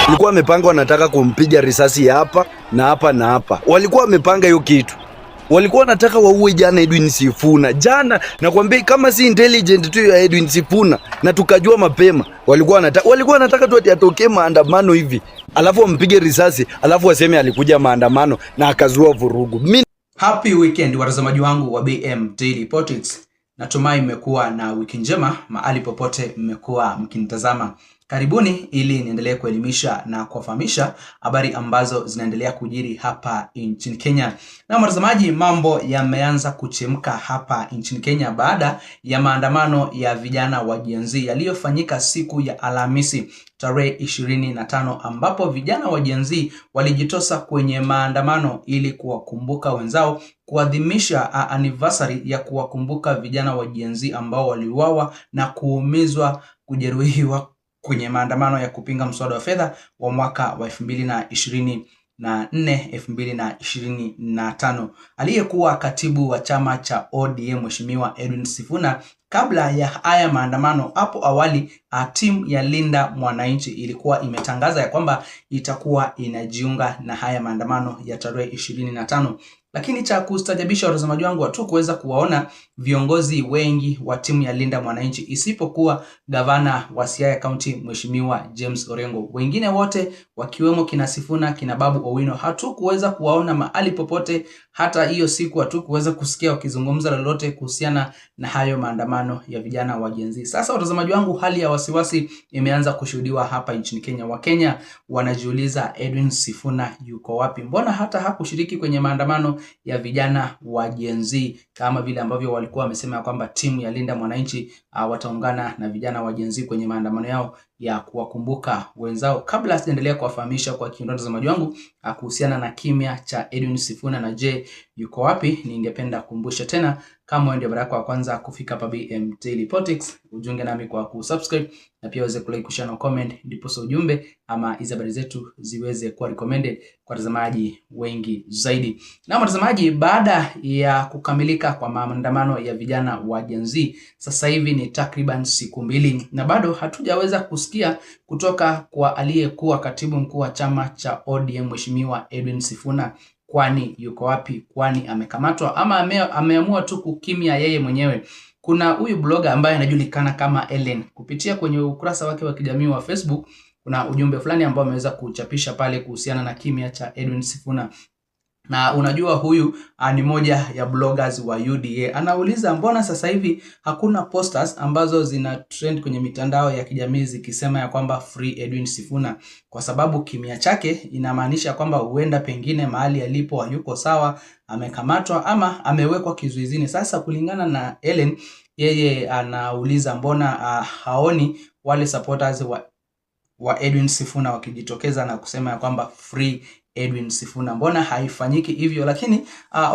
Walikuwa wamepanga wanataka kumpiga risasi hapa na hapa na hapa. Walikuwa wamepanga hiyo kitu. Walikuwa wanataka waue jana Edwin Sifuna. Jana nakwambia kama si intelligent tu ya Edwin Sifuna na tukajua mapema. Walikuwa wanataka tu ati atokee maandamano hivi. Alafu wampige risasi, alafu waseme alikuja maandamano na akazua vurugu. Happy weekend watazamaji wangu wa BM Daily Politics. Natumai mmekuwa na wiki njema mahali popote mmekuwa mkinitazama. Karibuni ili niendelee kuelimisha na kuwafahamisha habari ambazo zinaendelea kujiri hapa nchini Kenya. Na watazamaji, mambo yameanza kuchemka hapa nchini Kenya baada ya maandamano ya vijana wa Gen Z yaliyofanyika siku ya Alhamisi tarehe 25, ambapo vijana wa Gen Z walijitosa kwenye maandamano ili kuwakumbuka wenzao, kuadhimisha anniversary ya kuwakumbuka vijana wa Gen Z ambao waliuawa na kuumizwa, kujeruhiwa kwenye maandamano ya kupinga mswada wa fedha wa mwaka wa 2024 2025. Aliyekuwa katibu wa chama cha ODM Mheshimiwa Edwin Sifuna, kabla ya haya maandamano hapo awali, timu ya Linda Mwananchi ilikuwa imetangaza ya kwamba itakuwa inajiunga na haya maandamano ya tarehe 25. Lakini cha kustajabisha watazamaji wangu, watu kuweza kuwaona viongozi wengi wa timu ya Linda Mwananchi isipokuwa gavana wa Siaya County Mheshimiwa James Orengo. Wengine wote wakiwemo kina Sifuna, kina Babu Owino, hatukuweza kuwaona mahali popote. Hata hiyo siku hatukuweza kusikia wakizungumza lolote kuhusiana na hayo maandamano ya vijana wa Gen Z. Sasa watazamaji wangu, hali ya wasiwasi imeanza kushuhudiwa hapa nchini Kenya. Wakenya wanajiuliza, Edwin Sifuna yuko wapi? Mbona hata hakushiriki kwenye maandamano ya vijana wa Gen Z kama vile ambavyo walikuwa wamesema kwamba timu ya Linda Mwananchi wataungana na vijana wa Gen Z kwenye maandamano yao ya kuwakumbuka wenzao? Kabla sijaendelea kuwafahamisha kwa kina watazamaji wangu kuhusiana na kimya cha Edwin Sifuna na je yuko wapi, ningependa kukumbusha tena, kama ndio mara yako ya kwanza kufika hapa BM Daily Politics, ujiunge nami kwa kusubscribe na pia uweze kulike, kushare na comment, ndipo ujumbe ama hizo habari zetu ziweze kuwa recommended kwa watazamaji wengi zaidi. Na watazamaji, baada ya kukamilika kwa maandamano ya vijana wa Gen Z, sasa hivi ni takriban siku 2 na bado hatujaweza kusikia kutoka kwa aliyekuwa katibu mkuu wa chama cha ODM Mheshimiwa Edwin Sifuna. Kwani yuko wapi? Kwani amekamatwa ama ameamua tu kukimya yeye mwenyewe? Kuna huyu blogger ambaye anajulikana kama Ellen, kupitia kwenye ukurasa wake wa kijamii wa Facebook kuna ujumbe fulani ambao ameweza kuchapisha pale kuhusiana na kimya cha Edwin Sifuna. Na unajua huyu ni moja ya bloggers wa UDA. Anauliza, mbona sasa hivi hakuna posters ambazo zina trend kwenye mitandao ya kijamii zikisema ya kwamba free Edwin Sifuna? Kwa sababu kimya chake inamaanisha kwamba huenda pengine mahali alipo hayuko sawa, amekamatwa ama amewekwa kizuizini. Sasa kulingana na Ellen, yeye anauliza mbona haoni wale supporters wa Edwin Sifuna wakijitokeza na kusema ya kwamba free Edwin Sifuna, mbona haifanyiki hivyo? Lakini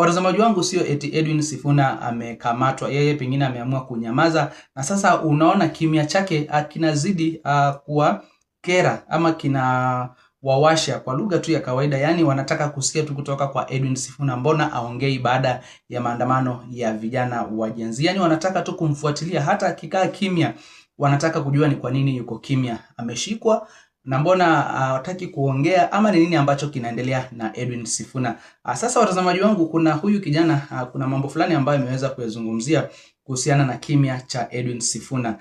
watazamaji wangu, sio eti Edwin Sifuna amekamatwa, yeye pengine ameamua kunyamaza, na sasa unaona kimya chake kinazidi kuwa kera ama kina wawasha kwa lugha tu ya kawaida. Yani wanataka kusikia tu kutoka kwa Edwin Sifuna, mbona aongei baada ya maandamano ya vijana wa Gen Z? Yani wanataka tu kumfuatilia, hata akikaa kimya wanataka kujua ni kwa nini yuko kimya, ameshikwa na mbona hataki kuongea ama ni nini ambacho kinaendelea na Edwin Sifuna. Sasa watazamaji wangu, kuna huyu kijana kuna mambo fulani ambayo ameweza kuyazungumzia kuhusiana na kimya cha Edwin Sifuna.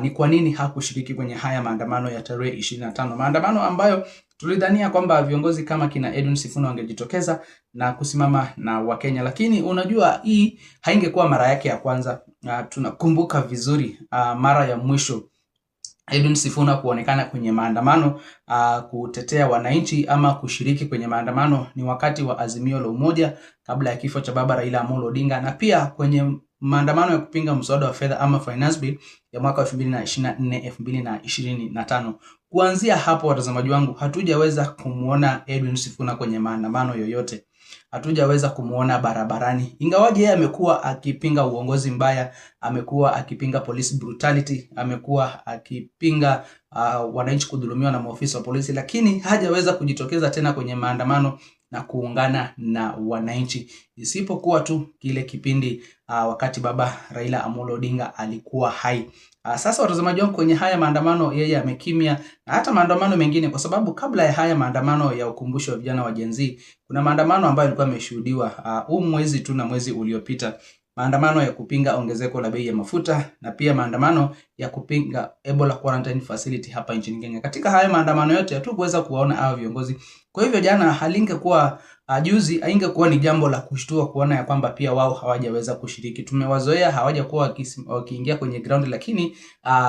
Ni kwa nini hakushiriki kwenye haya maandamano ya tarehe 25, maandamano ambayo tulidhania kwamba viongozi kama kina Edwin Sifuna wangejitokeza na kusimama na Wakenya. Lakini unajua hii haingekuwa mara yake ya kwanza. Tunakumbuka vizuri mara ya mwisho Edwin Sifuna kuonekana kwenye maandamano kutetea wananchi ama kushiriki kwenye maandamano ni wakati wa Azimio la Umoja kabla ya kifo cha baba Raila Amolo Odinga, na pia kwenye maandamano ya kupinga mswada wa fedha ama finance bill ya mwaka 2024 2025. Kuanzia hapo watazamaji wangu, hatujaweza kumuona Edwin Sifuna kwenye maandamano yoyote. Hatujaweza kumuona barabarani, ingawaje yeye amekuwa akipinga uongozi mbaya, amekuwa akipinga police brutality, amekuwa akipinga wananchi kudhulumiwa na maofisa wa polisi, lakini hajaweza kujitokeza tena kwenye maandamano na kuungana na wananchi, isipokuwa tu kile kipindi wakati baba Raila Amolo Odinga alikuwa hai. Sasa watazamaji wangu, kwenye haya maandamano yeye amekimya, na hata maandamano mengine, kwa sababu kabla ya haya maandamano ya ukumbusho wa vijana wa Gen Z kuna maandamano ambayo yalikuwa yameshuhudiwa huu mwezi tu na mwezi uliopita, maandamano ya kupinga ongezeko la bei ya mafuta na pia maandamano ya kupinga Ebola quarantine facility hapa nchini Kenya. Katika haya maandamano yote hatukuweza kuwaona hao viongozi. Kwa hivyo jana halingekuwa juzi haingekuwa ni jambo la kushtua kuona ya kwamba pia wao hawajaweza kushiriki. Tumewazoea hawajakuwa wakiingia kwenye ground, lakini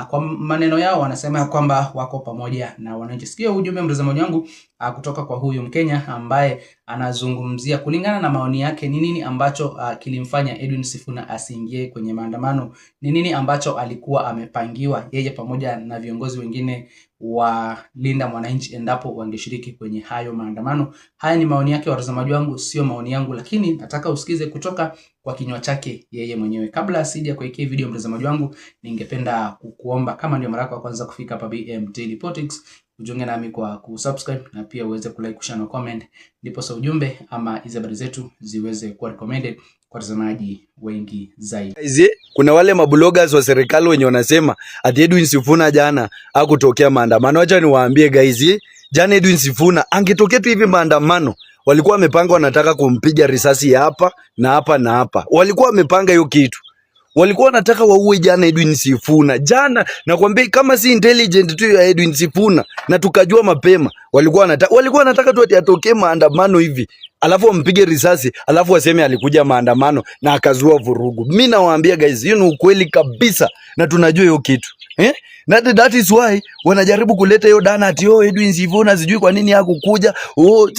kwa maneno yao wanasema kwamba wako pamoja na wananchi. Sikia ujumbe mtazamaji wangu kutoka kwa huyu Mkenya ambaye anazungumzia kulingana na maoni yake ni nini ambacho kilimfanya Edwin Sifuna asiingie kwenye maandamano, ni nini ambacho alikuwa amepangiwa yeye pamoja na viongozi wengine wa Linda Mwananchi endapo wangeshiriki kwenye hayo maandamano. Haya ni maoni yake watazamaji wangu, sio maoni yangu, lakini nataka usikize kutoka kwa kinywa chake yeye mwenyewe. Kabla asija kuwekea video mtazamaji wangu, ningependa kukuomba kama ndio mara yako ya kwanza kufika hapa BM Daily Politics, ujiunge nami kwa kusubscribe na pia uweze kulike, kushare na comment, ndipo sa ujumbe ama hizo habari zetu ziweze kuwa recommended kwa watazamaji wengi zaidi. Kuna wale mabloggers wa serikali wenye wanasema ati Edwin Sifuna jana hakutokea maandamano. Acha niwaambie guys, jana Edwin Sifuna angetokea tu hivi maandamano, walikuwa wamepanga wanataka kumpiga risasi hapa na hapa na hapa. Walikuwa wamepanga hiyo kitu. Walikuwa wanataka waue jana Edwin Sifuna. Jana nakwambia kama si intelligent tu ya Edwin Sifuna na tukajua mapema, walikuwa wanataka tu ati atokee maandamano hivi, alafu wampige risasi, alafu waseme alikuja maandamano na akazua vurugu. Mimi nawaambia guys, hiyo ni ukweli kabisa na tunajua hiyo kitu. That is why wanajaribu kuleta hiyo dana ati Edwin Sifuna sijui kwa nini hakukuja.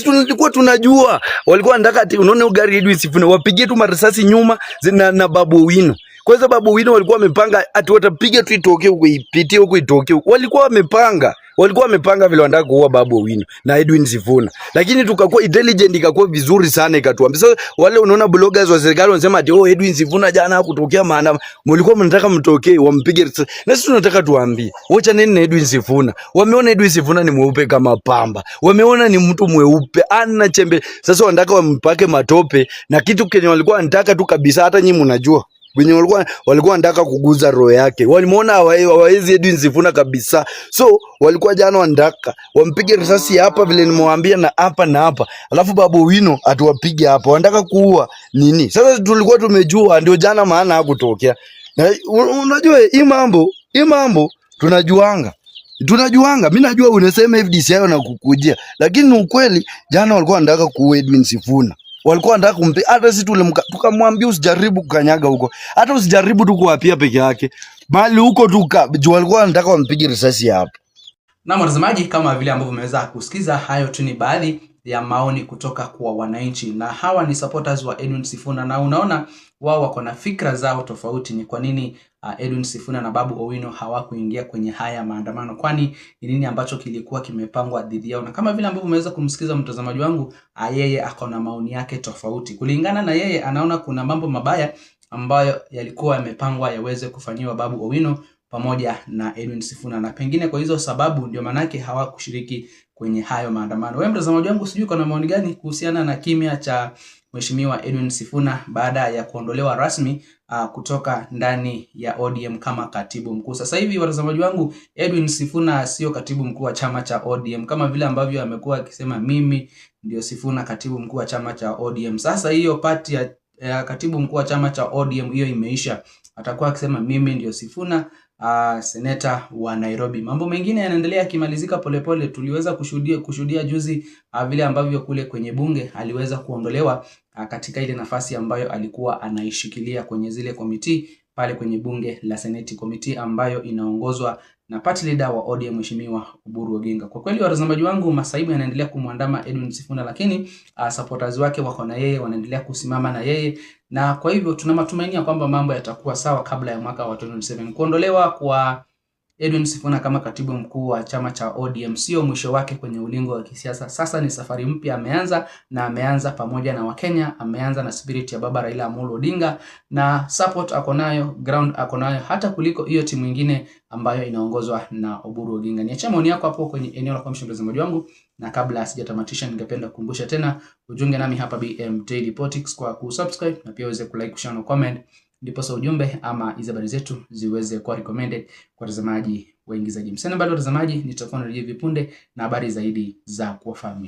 Tulikuwa tunajua. Walikuwa wanataka ati unaona gari Edwin Sifuna wapigie tu marisasi nyuma na Babu Owino. Kwa sababu Babu Owino walikuwa wamepanga ati watapiga tu itoke huko ipitie huko itoke huko. Walikuwa wamepanga vile wanataka kuua Babu Owino na Edwin Sifuna. Lakini tukakuwa intelligent, ikakuwa vizuri sana, ikatuambia. Sasa wale unaona bloggers wa serikali wanasema ati Edwin Sifuna jana hakutokea maana mlikuwa mnataka mtokee wampige. Na sisi tunataka tuambie, wacha nini na Edwin Sifuna? Wameona Edwin Sifuna ni mweupe kama pamba. Wameona ni mtu mweupe ana chembe. Sasa wanataka wampake matope na kitu kenye walikuwa wanataka tu kabisa, hata nyinyi mnajua. Wenye walikuwa wanataka kuguza roho yake. Walimuona hawezi Edwin Sifuna kabisa. So walikuwa jana wanataka wampige risasi hapa vile nimewambia na hapa na hapa. Alafu Babu Owino atuwapige hapa. Wanataka kuua nini? Sasa tulikuwa tumejua, ndio jana maana hakutokea. Na unajua hii mambo tunajuanga. Mimi najua unasema FDC hayo na kukujia. Lakini ukweli jana walikuwa wanataka kuua Edwin Sifuna. Walikuwa wanataka kumpe, hata sisi tukamwambia usijaribu kukanyaga huko. Hata usijaribu tu kuapia peke yake. Bali huko tu walikuwa wanataka wampige risasi hapa. Na mtazamaji, kama vile ambavyo umeweza kusikiza, hayo tu ni baadhi ya maoni kutoka kwa wananchi, na hawa ni supporters wa Edwin Sifuna, na unaona wao wako na fikra zao tofauti. Ni kwa nini Edwin Sifuna na Babu Owino hawakuingia kwenye haya maandamano? Kwani ni nini ambacho kilikuwa kimepangwa dhidi yao? Na kama vile ambavyo umeweza kumsikiza mtazamaji wangu, yeye ako na maoni yake tofauti. Kulingana na yeye, anaona kuna mambo mabaya ambayo yalikuwa yamepangwa yaweze kufanyiwa Babu Owino pamoja na Edwin Sifuna, na pengine kwa hizo sababu ndio manake hawakushiriki kwenye hayo maandamano. Wewe mtazamaji wangu, sijui kuna maoni gani kuhusiana na kimya cha Mheshimiwa Edwin Sifuna baada ya kuondolewa rasmi kutoka ndani ya ODM kama katibu mkuu. Sasa hivi watazamaji wangu, Edwin Sifuna sio katibu mkuu wa chama cha ODM kama vile ambavyo amekuwa akisema mimi ndio Sifuna katibu mkuu wa chama cha ODM. Sasa hiyo pati ya katibu mkuu wa chama cha ODM hiyo imeisha. Atakuwa akisema mimi ndio Sifuna seneta wa Nairobi. Mambo mengine yanaendelea kimalizika polepole. Tuliweza kushuhudia juzi vile ambavyo kule kwenye bunge aliweza kuondolewa katika ile nafasi ambayo alikuwa anaishikilia kwenye zile komiti pale kwenye bunge la Senate, komiti ambayo inaongozwa na party leader wa ODM Mheshimiwa Oburu Oginga. Kwa kweli watazamaji wangu, masaibu yanaendelea kumwandama Edwin Sifuna, lakini supporters wake wako na yeye, wanaendelea kusimama na yeye, na kwa hivyo tuna matumaini kwamba mambo yatakuwa sawa kabla ya mwaka wa 2027. Kuondolewa kwa Edwin Sifuna kama katibu mkuu wa chama cha ODM sio mwisho wake kwenye ulingo wa kisiasa. Sasa ni safari mpya ameanza, na ameanza pamoja na Wakenya, ameanza na spirit ya baba Raila Amolo Odinga, na support ako nayo, ground ako nayo, hata kuliko hiyo timu nyingine ambayo inaongozwa na Oburu Oginga. Niacha maoni yako hapo kwenye eneo la comment mtazamaji wangu, na kabla sijatamatisha ningependa kukumbusha tena ujunge nami hapa BM Daily Politics kwa kusubscribe, na pia uweze kulike, kushare na comment, ndipo sa ujumbe ama hizo habari zetu ziweze kuwa recommended kwa watazamaji wengi zaidi. Msana bado watazamaji, nitakuwa narejea vipunde na habari zaidi za kuwafahamisha.